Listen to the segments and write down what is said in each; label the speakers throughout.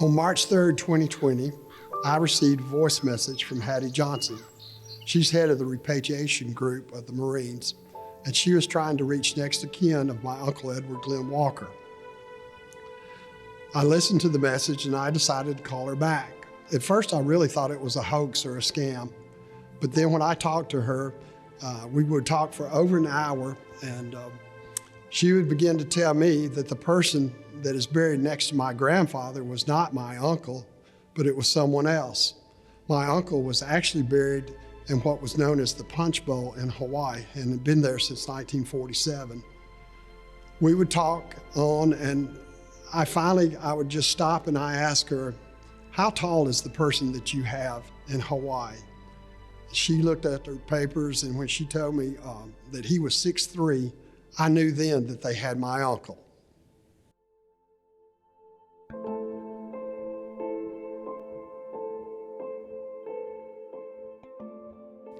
Speaker 1: On March 3rd, 2020, I received a voice message from Hattie Johnson. She's head of the repatriation group of the Marines, and she was trying to reach next of kin of my Uncle Edward Glenn Walker. I listened to the message and I decided to call her back. At first, I really thought it was a hoax or a scam, but then when I talked to her, we would talk for over an hour, and she would begin to tell me that the person that is buried next to my grandfather was not my uncle, but it was someone else. My uncle was actually buried in what was known as the Punch Bowl in Hawaii and had been there since 1947. We would talk on, and I would just stop and I asked her, how tall is the person that you have in Hawaii? She looked at her papers, and when she told me that he was 6'3", I knew then that they had my uncle.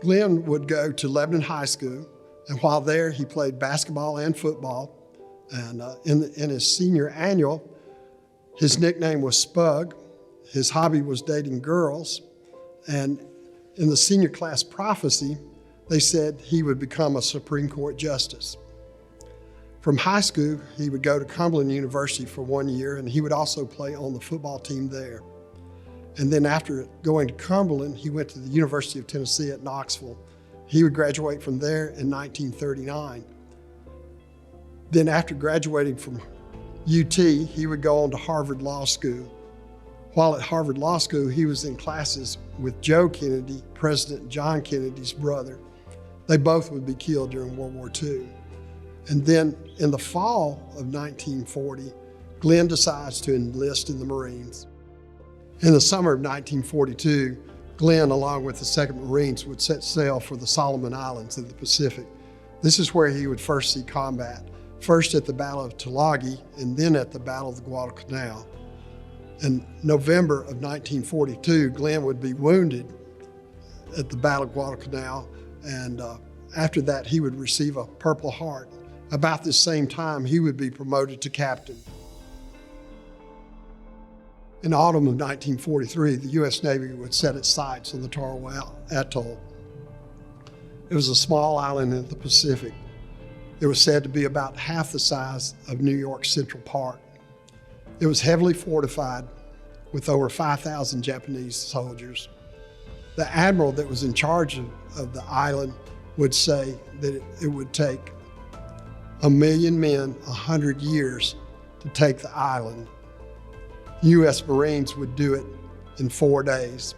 Speaker 1: Glenn would go to Lebanon High School, and while there, he played basketball and football. And in his senior annual, his nickname was Spug. His hobby was dating girls. And in the senior class prophecy, they said he would become a Supreme Court justice. From high school, he would go to Cumberland University for 1 year, and he would also play on the football team there. And then after going to Cumberland, he went to the University of Tennessee at Knoxville. He would graduate from there in 1939. Then after graduating from UT, he would go on to Harvard Law School. While at Harvard Law School, he was in classes with Joe Kennedy, President John Kennedy's brother. They both would be killed during World War II. And then in the fall of 1940, Glenn decides to enlist in the Marines. In the summer of 1942, Glenn, along with the 2nd Marines, would set sail for the Solomon Islands in the Pacific. This is where he would first see combat, first at the Battle of Tulagi and then at the Battle of the Guadalcanal. In November of 1942, Glenn would be wounded at the Battle of Guadalcanal, and after that, he would receive a Purple Heart. About this same time, he would be promoted to captain. In autumn of 1943, the U.S. Navy would set its sights on the Tarawa Atoll. It was a small island in the Pacific. It was said to be about half the size of New York's Central Park. It was heavily fortified with over 5,000 Japanese soldiers. The admiral that was in charge of the island would say that it would take 1 million men 100 years to take the island. U.S. Marines would do it in 4 days.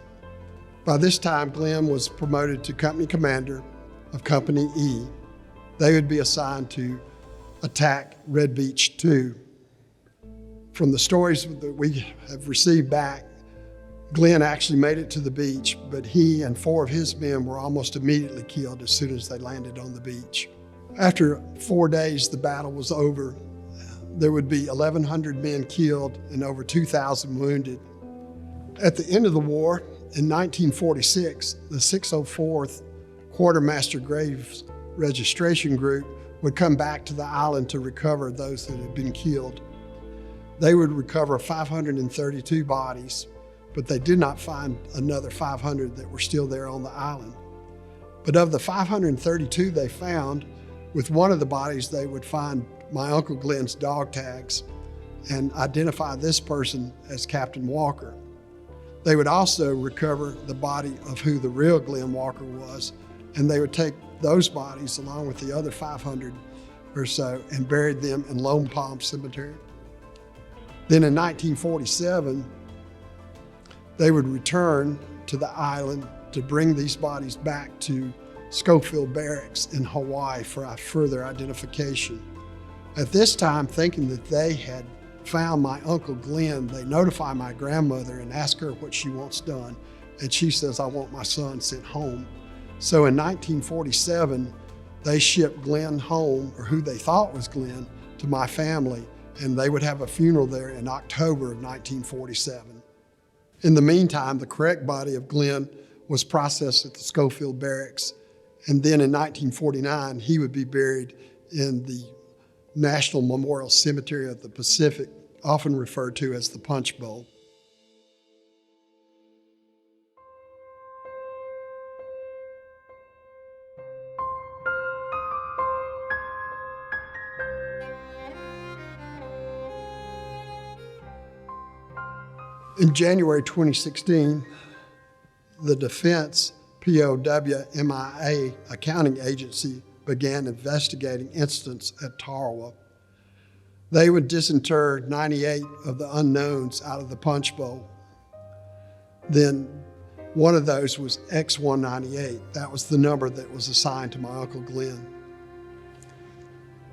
Speaker 1: By this time, Glenn was promoted to company commander of Company E. They would be assigned to attack Red Beach 2. From the stories that we have received back, Glenn actually made it to the beach, but he and 4 of his men were almost immediately killed as soon as they landed on the beach. After 4 days, the battle was over. There would be 1,100 men killed and over 2,000 wounded. At the end of the war, in 1946, the 604th Quartermaster Graves Registration Group would come back to the island to recover those that had been killed. They would recover 532 bodies, but they did not find another 500 that were still there on the island. But of the 532 they found, with one of the bodies they would find my Uncle Glenn's dog tags and identify this person as Captain Walker. They would also recover the body of who the real Glenn Walker was, and they would take those bodies along with the other 500 or so and buried them in Lone Palm Cemetery. Then in 1947, they would return to the island to bring these bodies back to Schofield Barracks in Hawaii for a further identification. At this time, thinking that they had found my Uncle Glenn, they notify my grandmother and ask her what she wants done. And she says, I want my son sent home. So in 1947, they shipped Glenn home, or who they thought was Glenn, to my family, and they would have a funeral there in October of 1947. In the meantime, the correct body of Glenn was processed at the Schofield Barracks, and then in 1949, he would be buried in the National Memorial Cemetery of the Pacific, often referred to as the Punch Bowl. In January 2016, the Defense POW/MIA accounting agency began investigating incidents at Tarawa. They would disinter 98 of the unknowns out of the punch bowl. Then one of those was X198. That was the number that was assigned to my Uncle Glenn.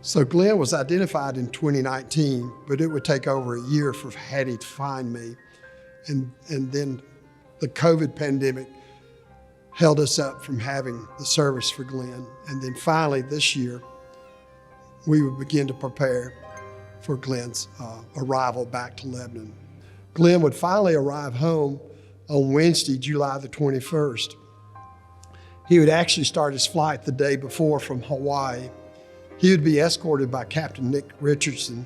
Speaker 1: So Glenn was identified in 2019, but it would take over a year for Hattie to find me. And then the COVID pandemic held us up from having the service for Glenn. And then finally this year, we would begin to prepare for Glenn's arrival back to Lebanon. Glenn would finally arrive home on Wednesday, July the 21st. He would actually start his flight the day before from Hawaii. He would be escorted by Captain Nick Richardson.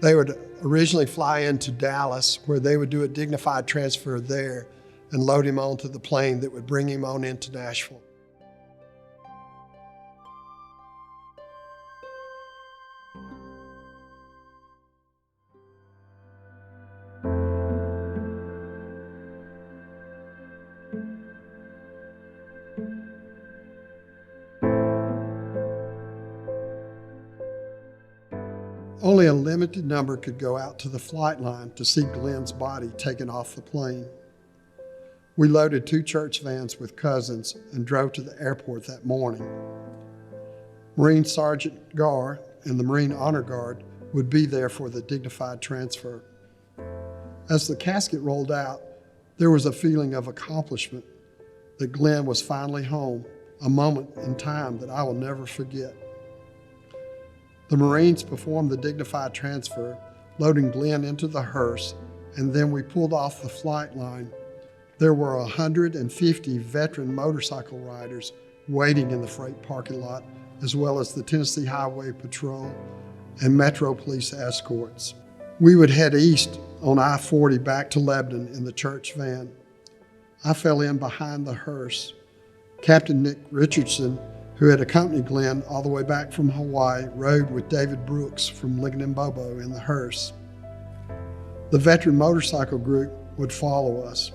Speaker 1: They would originally fly into Dallas, where they would do a dignified transfer there and load him onto the plane that would bring him on into Nashville. Only a limited number could go out to the flight line to see Glenn's body taken off the plane. We loaded 2 church vans with cousins and drove to the airport that morning. Marine Sergeant Garr and the Marine Honor Guard would be there for the dignified transfer. As the casket rolled out, there was a feeling of accomplishment that Glenn was finally home, a moment in time that I will never forget. The Marines performed the dignified transfer, loading Glenn into the hearse, and then we pulled off the flight line. There were 150 veteran motorcycle riders waiting in the freight parking lot, as well as the Tennessee Highway Patrol and Metro Police escorts. We would head east on I-40 back to Lebanon in the church van. I fell in behind the hearse. Captain Nick Richardson, who had accompanied Glenn all the way back from Hawaii, rode with David Brooks from Ligon & Bobo in the hearse. The veteran motorcycle group would follow us.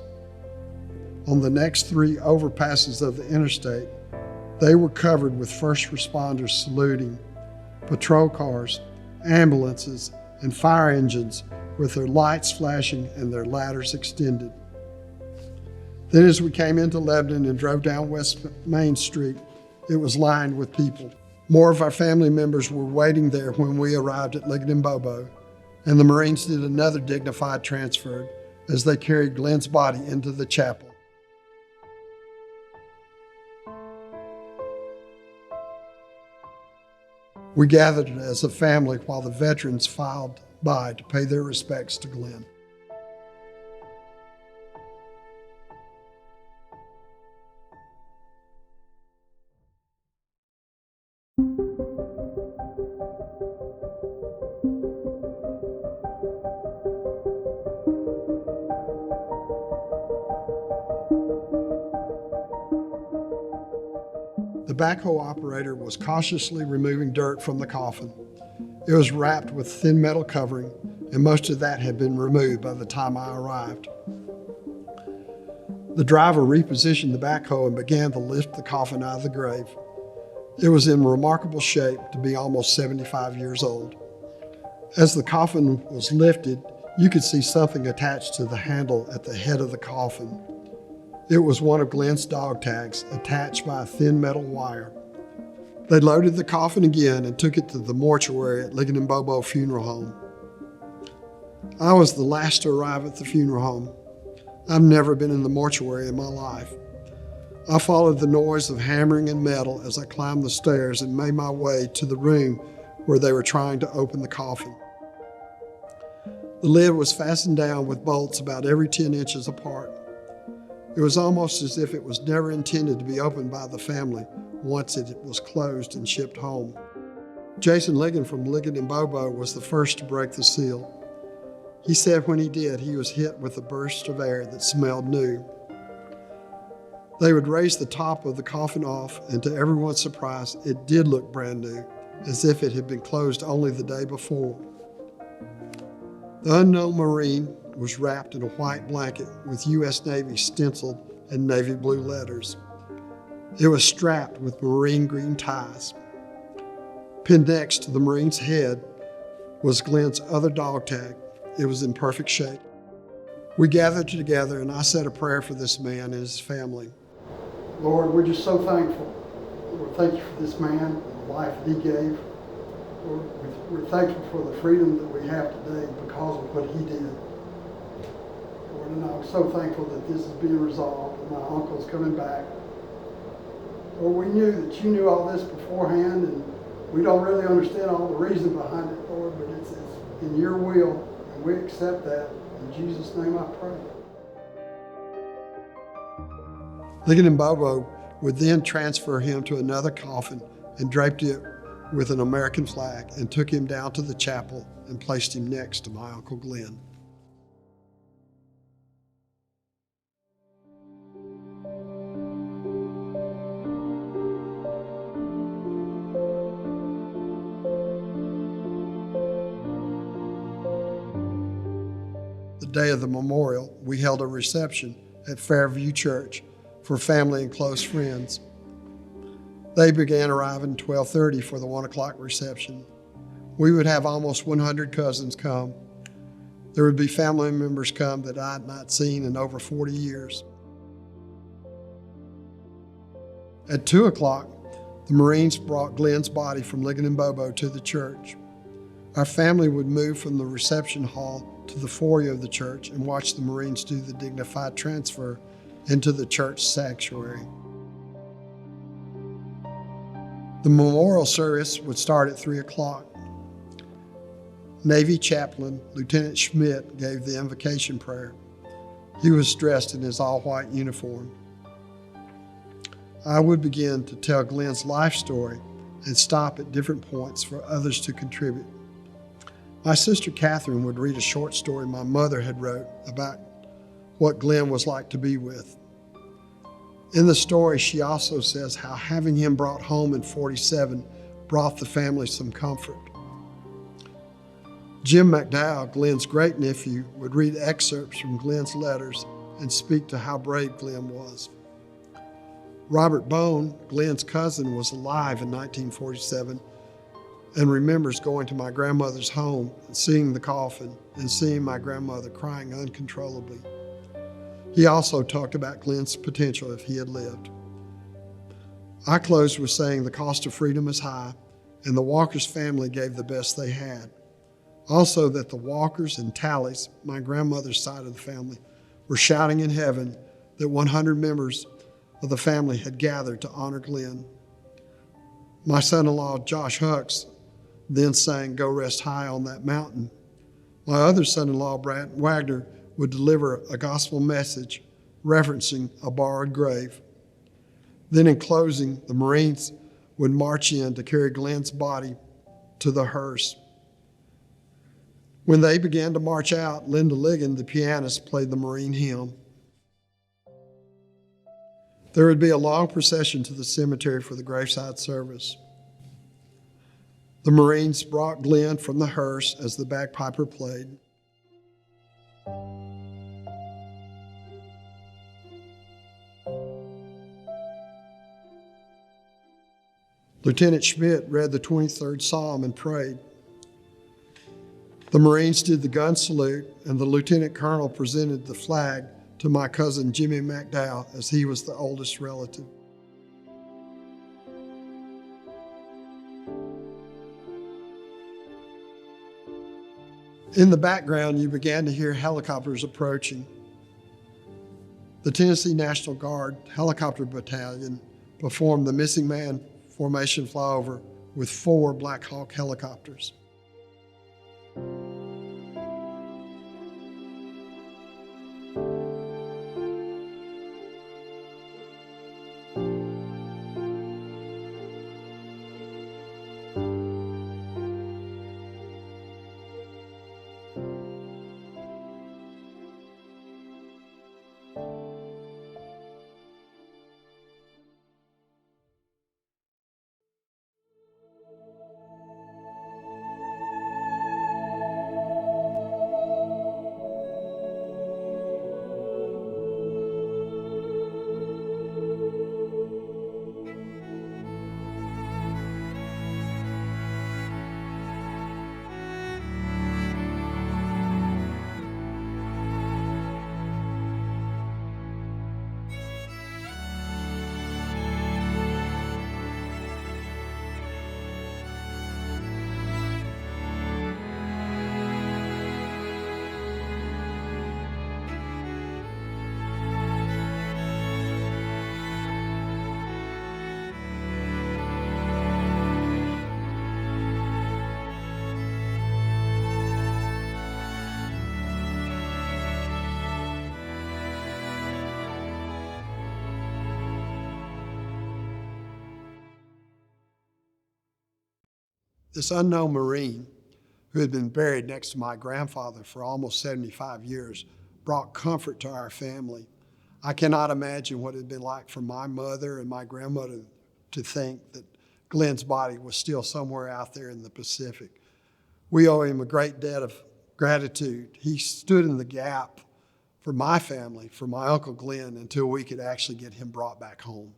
Speaker 1: On the next 3 overpasses of the interstate, they were covered with first responders saluting, patrol cars, ambulances, and fire engines with their lights flashing and their ladders extended. Then as we came into Lebanon and drove down West Main Street, it was lined with people. More of our family members were waiting there when we arrived at Ligon & Bobo, and the Marines did another dignified transfer as they carried Glenn's body into the chapel. We gathered as a family while the veterans filed by to pay their respects to Glenn. The backhoe operator was cautiously removing dirt from the coffin. It was wrapped with thin metal covering, and most of that had been removed by the time I arrived. The driver repositioned the backhoe and began to lift the coffin out of the grave. It was in remarkable shape to be almost 75 years old. As the coffin was lifted, you could see something attached to the handle at the head of the coffin. It was one of Glenn's dog tags attached by a thin metal wire. They loaded the coffin again and took it to the mortuary at Ligon & Bobo Funeral Home. I was the last to arrive at the funeral home. I've never been in the mortuary in my life. I followed the noise of hammering and metal as I climbed the stairs and made my way to the room where they were trying to open the coffin. The lid was fastened down with bolts about every 10 inches apart. It was almost as if it was never intended to be opened by the family once it was closed and shipped home. Jason Ligon from Ligon & Bobo was the first to break the seal. He said when he did, he was hit with a burst of air that smelled new. They would raise the top of the coffin off, and to everyone's surprise, it did look brand new, as if it had been closed only the day before. The unknown Marine was wrapped in a white blanket with U.S. Navy stenciled in navy blue letters. It was strapped with marine green ties. Pinned next to the Marine's head was Glenn's other dog tag. It was in perfect shape. We gathered together and I said a prayer for this man and his family. Lord, we're just so thankful. Lord, thank you for this man and the life that he gave. Lord, we're thankful for the freedom that we have today because of what he did. Lord, and I'm so thankful that this is being resolved and my uncle's coming back. Lord, we knew that you knew all this beforehand, and we don't really understand all the reason behind it, Lord, but it's in your will, and we accept that. In Jesus' name I pray. Ligon and Bobo would then transfer him to another coffin and draped it with an American flag and took him down to the chapel and placed him next to my Uncle Glenn. The day of the memorial, we held a reception at Fairview Church for family and close friends. They began arriving at 12:30 for the 1 o'clock reception. We would have almost 100 cousins come. There would be family members come that I had not seen in over 40 years. At 2 o'clock, the Marines brought Glenn's body from Ligon and Bobo to the church. Our family would move from the reception hall to the foyer of the church and watch the Marines do the dignified transfer into the church sanctuary. The memorial service would start at 3 o'clock. Navy chaplain Lieutenant Schmidt gave the invocation prayer. He was dressed in his all-white uniform. I would begin to tell Glenn's life story and stop at different points for others to contribute. My sister Catherine would read a short story my mother had wrote about what Glenn was like to be with. In the story, she also says how having him brought home in '47 brought the family some comfort. Jim McDowell, Glenn's great-nephew, would read excerpts from Glenn's letters and speak to how brave Glenn was. Robert Bone, Glenn's cousin, was alive in 1947 and remembers going to my grandmother's home and seeing the coffin and seeing my grandmother crying uncontrollably. He also talked about Glenn's potential if he had lived. I closed with saying the cost of freedom is high, and the Walkers family gave the best they had. Also that the Walkers and Tallies, my grandmother's side of the family, were shouting in heaven that 100 members of the family had gathered to honor Glenn. My son-in-law, Josh Hucks, then sang Go Rest High on That Mountain. My other son-in-law, Brad Wagner, would deliver a gospel message referencing a borrowed grave. Then in closing, the Marines would march in to carry Glenn's body to the hearse. When they began to march out, Linda Ligon, the pianist, played the Marine hymn. There would be a long procession to the cemetery for the graveside service. The Marines brought Glenn from the hearse as the bagpiper played. Lieutenant Schmidt read the 23rd Psalm and prayed. The Marines did the gun salute, and the Lieutenant Colonel presented the flag to my cousin Jimmy McDowell, as he was the oldest relative. In the background, you began to hear helicopters approaching. The Tennessee National Guard Helicopter Battalion performed the missing man formation flyover with 4 Black Hawk helicopters. This unknown Marine, who had been buried next to my grandfather for almost 75 years, brought comfort to our family. I cannot imagine what it had been like for my mother and my grandmother to think that Glenn's body was still somewhere out there in the Pacific. We owe him a great debt of gratitude. He stood in the gap for my family, for my Uncle Glenn, until we could actually get him brought back home.